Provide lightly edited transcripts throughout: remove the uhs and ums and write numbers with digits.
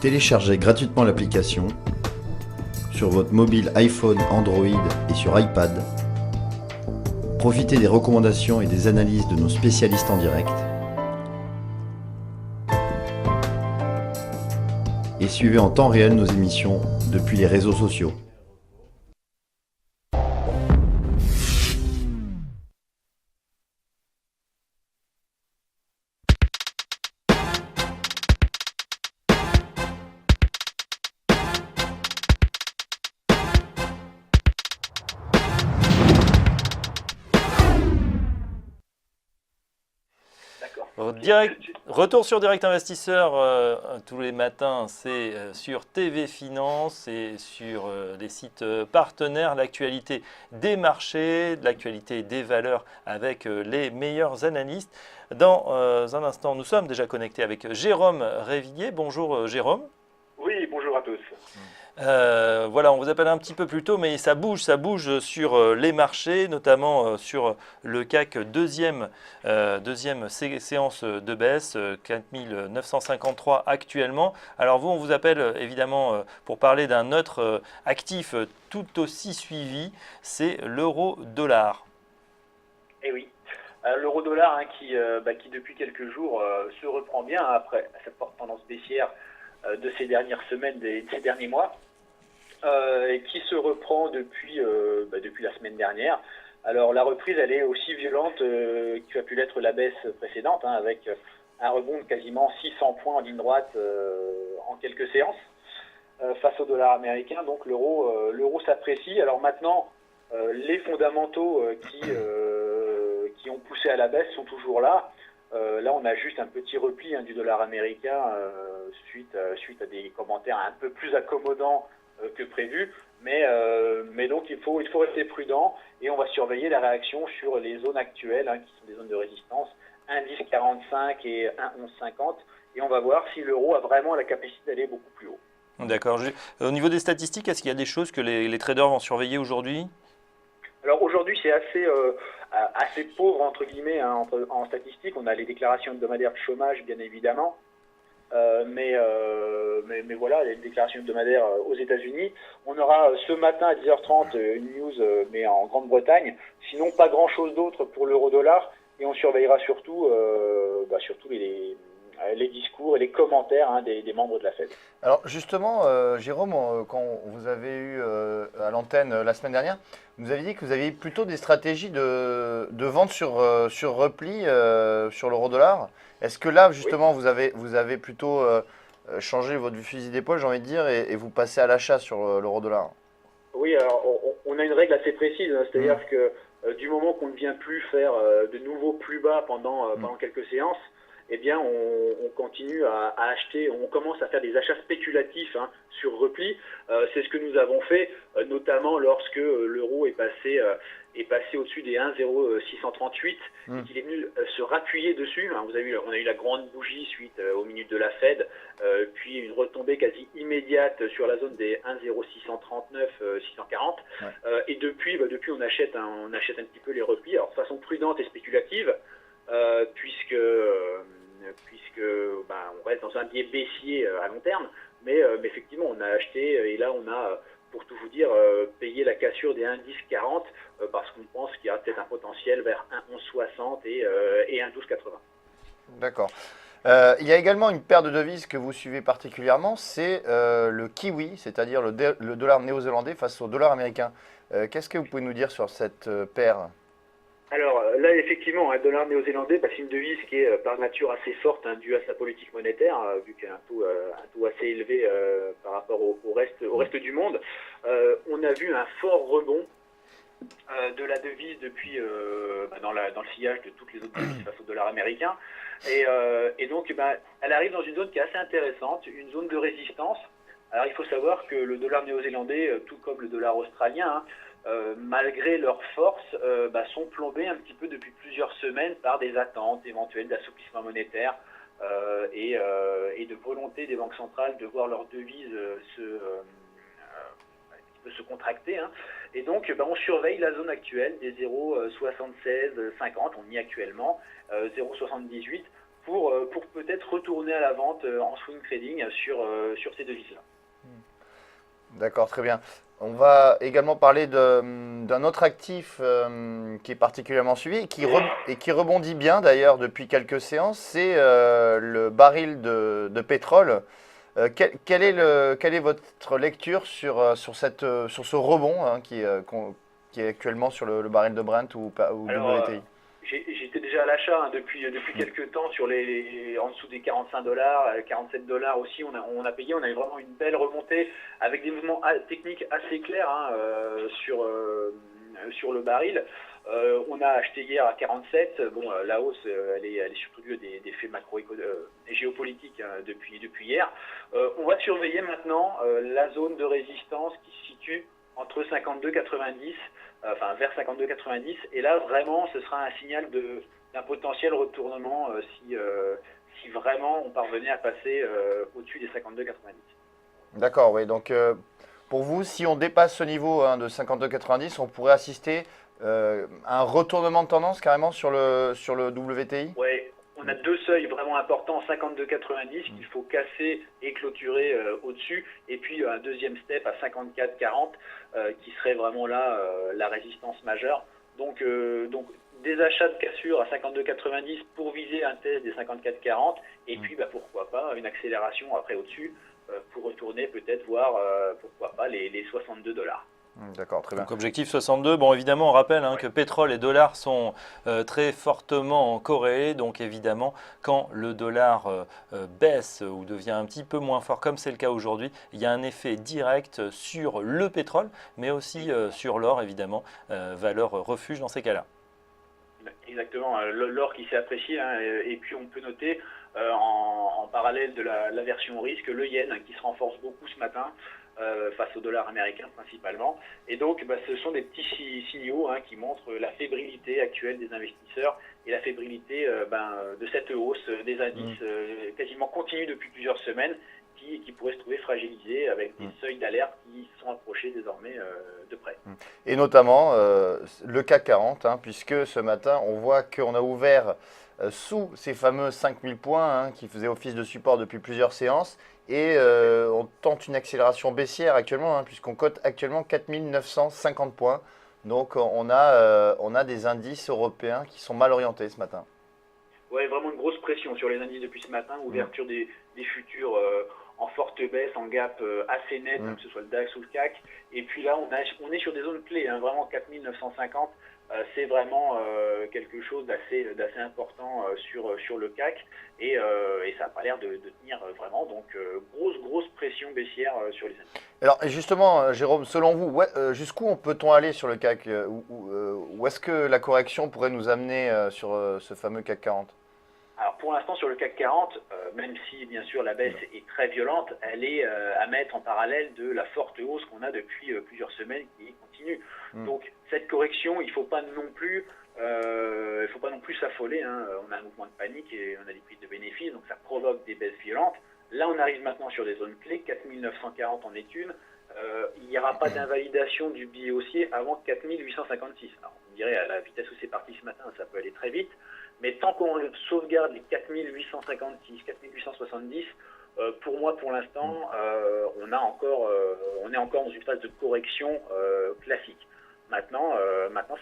Téléchargez gratuitement l'application sur votre mobile iPhone, Android et sur iPad. Profitez des recommandations et des analyses de nos spécialistes en direct. Et suivez en temps réel nos émissions depuis les réseaux sociaux. Retour sur Direct Investisseur tous les matins, c'est sur TV Finance et sur les sites partenaires, l'actualité des marchés, l'actualité des valeurs avec les meilleurs analystes. Dans un instant, nous sommes déjà connectés avec Jérôme Révillé. Bonjour Jérôme. Oui, bonjour à tous. Voilà, on vous appelle un petit peu plus tôt, mais ça bouge sur les marchés, notamment sur le CAC deuxième séance de baisse, 4953 actuellement. Alors vous, on vous appelle évidemment pour parler d'un autre actif tout aussi suivi, c'est l'euro-dollar. Eh oui, l'euro-dollar qui depuis quelques jours se reprend bien après cette forte tendance baissière de ces dernières semaines, de ces derniers mois. Et qui se reprend depuis la semaine dernière. Alors la reprise, elle est aussi violente que a pu l'être la baisse précédente, avec un rebond de quasiment 600 points en ligne droite en quelques séances face au dollar américain. Donc l'euro s'apprécie. Alors maintenant, les fondamentaux qui ont poussé à la baisse sont toujours là. Là, on a juste un petit repli du dollar américain suite à des commentaires un peu plus accommodants que prévu, mais donc il faut rester prudent et on va surveiller la réaction sur les zones actuelles qui sont des zones de résistance 1,1045 et 1,1150 et on va voir si l'euro a vraiment la capacité d'aller beaucoup plus haut. D'accord. Au niveau des statistiques, est-ce qu'il y a des choses que les traders vont surveiller aujourd'hui ? Alors aujourd'hui c'est assez pauvre entre guillemets en statistiques. On a les déclarations hebdomadaires de chômage bien évidemment. Mais voilà, il y a une déclaration hebdomadaire aux États-Unis. On aura ce matin à 10h30 une news, mais en Grande-Bretagne. Sinon, pas grand-chose d'autre pour l'euro-dollar. Et on surveillera surtout les discours et les commentaires des membres de la Fed. Alors justement, Jérôme, quand vous avez eu à l'antenne la semaine dernière, vous avez dit que vous aviez plutôt des stratégies de vente sur repli sur l'euro-dollar. Est-ce que là, justement, oui, vous avez plutôt changé votre fusil d'épaule, j'ai envie de dire, et vous passez à l'achat sur l'euro-dollar? Oui, alors on a une règle assez précise, c'est-à-dire que du moment qu'on ne vient plus faire de nouveaux plus bas pendant quelques séances, eh bien, on continue à acheter, on commence à faire des achats spéculatifs sur repli. C'est ce que nous avons fait, notamment lorsque l'euro est passé au-dessus des 1,0638 et qu'il est venu se rappuyer dessus. Vous avez vu, on a eu la grande bougie suite aux minutes de la Fed, puis une retombée quasi immédiate sur la zone des 1,0639, 640. Ouais. Et depuis, on achète un petit peu les replis, alors de façon prudente et spéculative, puisque on reste dans un biais baissier à long terme, mais effectivement on a acheté et là on a, pour tout vous dire, payé la cassure des 1,1040 parce qu'on pense qu'il y a peut-être un potentiel vers 1,1160 et 1,1280. D'accord. Il y a également une paire de devises que vous suivez particulièrement, c'est le kiwi, c'est-à-dire le dollar néo-zélandais face au dollar américain. Qu'est-ce que vous pouvez nous dire sur cette paire ? Alors là, effectivement, un dollar néo-zélandais, c'est une devise qui est par nature assez forte, due à sa politique monétaire, vu qu'elle a un taux assez élevé par rapport au reste du monde. On a vu un fort rebond de la devise depuis dans le sillage de toutes les autres devises face au dollar américain. Et donc, elle arrive dans une zone qui est assez intéressante, une zone de résistance. Alors, il faut savoir que le dollar néo-zélandais, tout comme le dollar australien, malgré leur force, sont plombés un petit peu depuis plusieurs semaines par des attentes éventuelles d'assouplissement monétaire et de volonté des banques centrales de voir leur devise se contracter. Et donc, on surveille la zone actuelle des 0,7650, on y est actuellement, 0,78. pour peut-être retourner à la vente en swing trading sur ces devises-là. D'accord, très bien. On va également parler d'un autre actif qui est particulièrement suivi et qui rebondit bien d'ailleurs depuis quelques séances, c'est le baril de pétrole. Quelle est votre lecture sur ce rebond hein, qui est actuellement sur le baril de Brent ou Alors, WTI? j'étais déjà à l'achat depuis quelques temps sur en dessous des 45 dollars, 47 dollars aussi. On a payé, on a eu vraiment une belle remontée avec des mouvements techniques assez clairs hein, sur le baril. On a acheté hier à 47. Bon, la hausse, elle est surtout due à des faits géopolitiques hein, depuis hier. On va surveiller maintenant la zone de résistance qui se situe entre 52,90, enfin vers 52,90. Et là, vraiment, ce sera un signal d'un potentiel retournement si vraiment on parvenait à passer au-dessus des 52,90. D'accord, oui. Donc, pour vous, si on dépasse ce niveau hein, de 52,90, on pourrait assister à un retournement de tendance carrément sur le WTI? Oui, on a deux seuils vraiment importants, 52,90 qu'il faut casser et clôturer au-dessus. Et puis un deuxième step à 54,40 qui serait vraiment là la résistance majeure. Donc des achats de cassure à 52,90 pour viser un test des 54,40 et puis pourquoi pas une accélération après au-dessus pour retourner peut-être voir pourquoi pas les 62 dollars. D'accord, très bien. Donc objectif 62, bon évidemment on rappelle hein, que pétrole et dollars sont très fortement corrélés, donc évidemment quand le dollar baisse ou devient un petit peu moins fort comme c'est le cas aujourd'hui, il y a un effet direct sur le pétrole mais aussi sur l'or évidemment, valeur refuge dans ces cas-là. Exactement, l'or qui s'est apprécié hein, et puis on peut noter en parallèle de la version risque, le yen qui se renforce beaucoup ce matin. Face au dollar américain principalement. Et donc, ce sont des petits signaux hein, qui montrent la fébrilité actuelle des investisseurs et la fébrilité de cette hausse des indices quasiment continue depuis plusieurs semaines qui pourraient se trouver fragilisés avec des seuils d'alerte qui sont approchés désormais de près. Et notamment le CAC 40, hein, puisque ce matin, on voit qu'on a ouvert sous ces fameux 5000 points hein, qui faisaient office de support depuis plusieurs séances. Et on tente une accélération baissière actuellement, hein, puisqu'on cote actuellement 4950 points. Donc on a des indices européens qui sont mal orientés ce matin. Oui, vraiment une grosse pression sur les indices depuis ce matin. Ouverture des futurs en forte baisse, en gap assez net, que ce soit le DAX ou le CAC. Et puis là, on est sur des zones clés, hein, vraiment 4950. C'est vraiment quelque chose d'assez important sur le CAC et ça n'a pas l'air de tenir vraiment. Donc grosse pression baissière sur les indices. Alors justement, Jérôme, selon vous, jusqu'où peut-on aller sur le CAC où est-ce que la correction pourrait nous amener sur ce fameux CAC 40? Alors pour l'instant sur le CAC 40, même si bien sûr la baisse est très violente, elle est à mettre en parallèle de la forte hausse qu'on a depuis plusieurs semaines qui continue. Donc cette correction, il ne faut pas non plus s'affoler. Hein. On a un mouvement de panique et on a des prises de bénéfices, donc ça provoque des baisses violentes. Là on arrive maintenant sur des zones clés, 4940 en est une. Il n'y aura pas d'invalidation du billet haussier avant 4856. Alors on dirait à la vitesse où c'est parti ce matin, ça peut aller très vite. Mais tant qu'on sauvegarde les 4856, 4870, pour moi, pour l'instant, on est encore dans une phase de correction classique. Maintenant,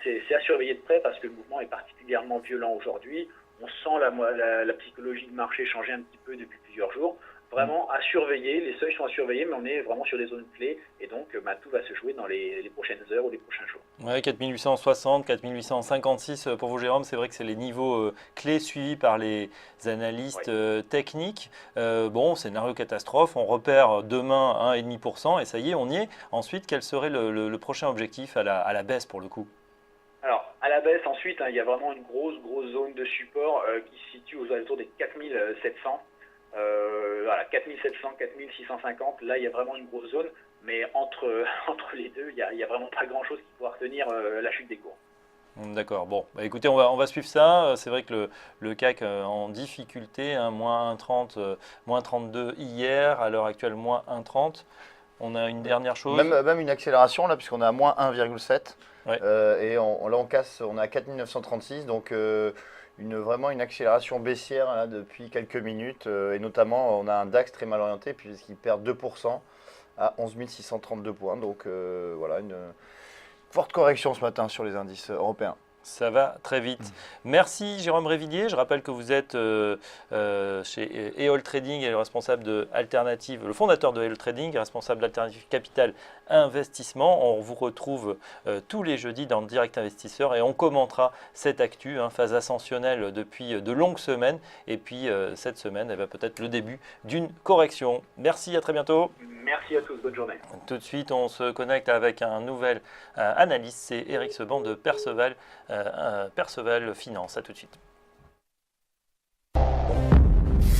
c'est à surveiller de près parce que le mouvement est particulièrement violent aujourd'hui. On sent la psychologie de marché changer un petit peu depuis plusieurs jours. Vraiment à surveiller, les seuils sont à surveiller, mais on est vraiment sur des zones clés et donc tout va se jouer dans les prochaines heures ou les prochains jours. Ouais, 4860, 4856 pour vous Jérôme, c'est vrai que c'est les niveaux clés suivis par les analystes techniques. Bon, scénario catastrophe, on repère demain 1,5% et ça y est, on y est. Ensuite, quel serait le prochain objectif à la baisse pour le coup? Alors, à la baisse ensuite, hein, il y a vraiment une grosse zone de support qui se situe aux alentours des 4700. Voilà, 4700, 4650, là il y a vraiment une grosse zone, mais entre les deux, il y a vraiment pas grand chose qui pourra retenir la chute des cours. D'accord, bon, écoutez, on va suivre ça. C'est vrai que le CAC en difficulté, hein, moins 1,30, moins 32 hier, à l'heure actuelle moins 1,30. On a une dernière chose. Même une accélération là, puisqu'on est à moins 1,7. Ouais. Et là on casse, on est à 4936, donc vraiment une accélération baissière là, depuis quelques minutes. Et notamment, on a un DAX très mal orienté puisqu'il perd 2% à 11 632 points. Donc voilà, une forte correction ce matin sur les indices européens. Ça va très vite. Merci Jérôme Révillier. Je rappelle que vous êtes chez EOL Trading et le responsable de Alternative, le fondateur de EOL Trading, responsable d'Alternative Capital Investissement. On vous retrouve tous les jeudis dans le Direct Investisseur et on commentera cette actu, phase ascensionnelle depuis de longues semaines. Et puis cette semaine, elle va peut-être le début d'une correction. Merci, à très bientôt. Merci à tous, bonne journée. Tout de suite, on se connecte avec un nouvel analyste, c'est Eric Seban de Perceval Finance. À tout de suite.